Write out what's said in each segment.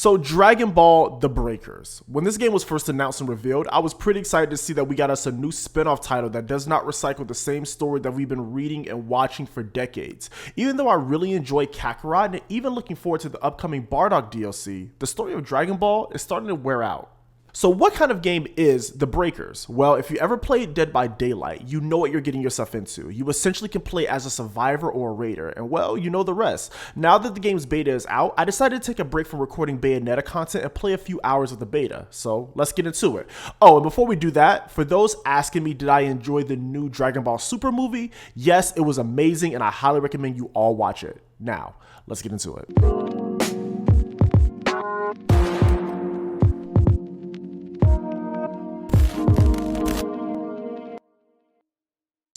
So Dragon Ball The Breakers. When this game was first announced and revealed, I was pretty excited to see that we got us a new spin-off title that does not recycle the same story that we've been reading and watching for decades. Even though I really enjoy Kakarot and even looking forward to the upcoming Bardock DLC, the story of Dragon Ball is starting to wear out. So what kind of game is The Breakers? Well, if you ever played Dead by Daylight, you know what you're getting yourself into. You essentially can play as a survivor or a raider, and well, you know the rest. Now that the game's beta is out, I decided to take a break from recording Bayonetta content and play a few hours of the beta. So let's get into it. Oh, and before we do that, for those asking me did I enjoy the new Dragon Ball Super movie, yes, it was amazing and I highly recommend you all watch it. Now, let's get into it.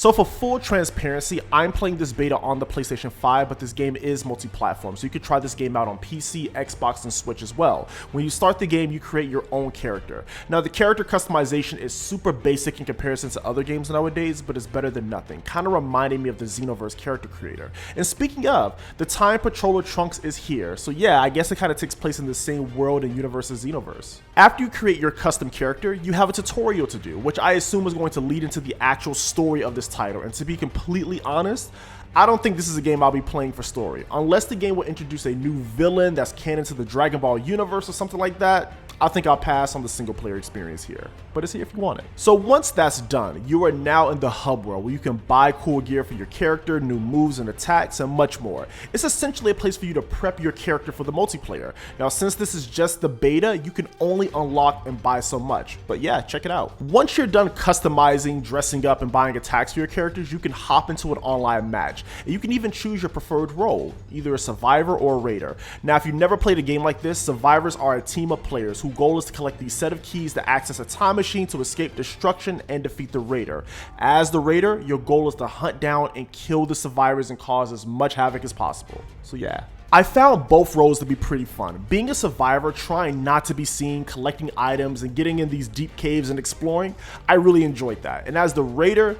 So for full transparency, I'm playing this beta on the PlayStation 5, but this game is multi-platform, so you could try this game out on PC, Xbox, and Switch as well. When you start the game, you create your own character. Now, the character customization is super basic in comparison to other games nowadays, but it's better than nothing, kind of reminding me of the Xenoverse character creator. And speaking of, the Time Patroller Trunks is here, so yeah, I guess it kind of takes place in the same world and universe as Xenoverse. After you create your custom character, you have a tutorial to do, which I assume is going to lead into the actual story of this title, and to be completely honest, I don't think this is a game I'll be playing for story. Unless the game will introduce a new villain that's canon to the Dragon Ball universe or something like that, I think I'll pass on the single player experience here, but it's here if you want it. So once that's done, you are now in the hub world where you can buy cool gear for your character, new moves and attacks, and much more. It's essentially a place for you to prep your character for the multiplayer. Now, since this is just the beta, you can only unlock and buy so much, but yeah, check it out. Once you're done customizing, dressing up, and buying attacks for your characters, you can hop into an online match, and you can even choose your preferred role, either a survivor or a raider. Now, if you've never played a game like this, survivors are a team of players whose goal is to collect the set of keys to access a time machine to escape destruction and defeat the raider. As the raider, your goal is to hunt down and kill the survivors and cause as much havoc as possible. So yeah. I found both roles to be pretty fun. Being a survivor, trying not to be seen, collecting items, and getting in these deep caves and exploring, I really enjoyed that. And as the raider,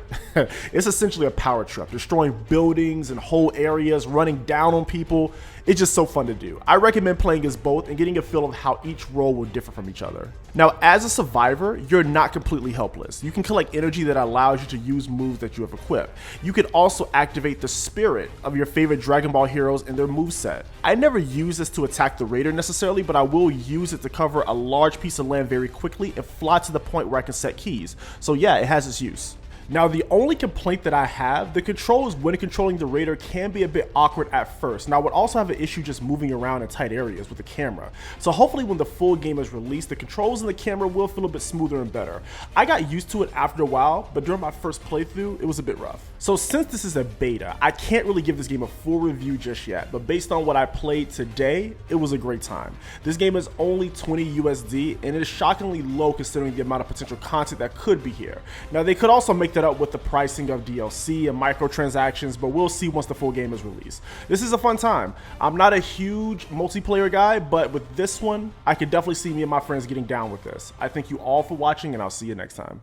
it's essentially a power trip, destroying buildings and whole areas, running down on people. It's just so fun to do. I recommend playing as both and getting a feel of how each role will differ from each other. Now, as a survivor, you're not completely helpless. You can collect energy that allows you to use moves that you have equipped. You can also activate the spirit of your favorite Dragon Ball heroes and their moveset. I never use this to attack the raider necessarily, but I will use it to cover a large piece of land very quickly and fly to the point where I can set keys. So yeah, it has its use. Now, the only complaint that I have, the controls when controlling the raider can be a bit awkward at first, and I would also have an issue just moving around in tight areas with the camera. So hopefully when the full game is released, the controls and the camera will feel a bit smoother and better. I got used to it after a while, but during my first playthrough, it was a bit rough. So since this is a beta, I can't really give this game a full review just yet, but based on what I played today, it was a great time. This game is only $20 USD, and it is shockingly low considering the amount of potential content that could be here. Now, they could also make that up with the pricing of DLC and microtransactions, but we'll see once the full game is released. This is a fun time. I'm not a huge multiplayer guy, but with this one, I could definitely see me and my friends getting down with this. I thank you all for watching, and I'll see you next time.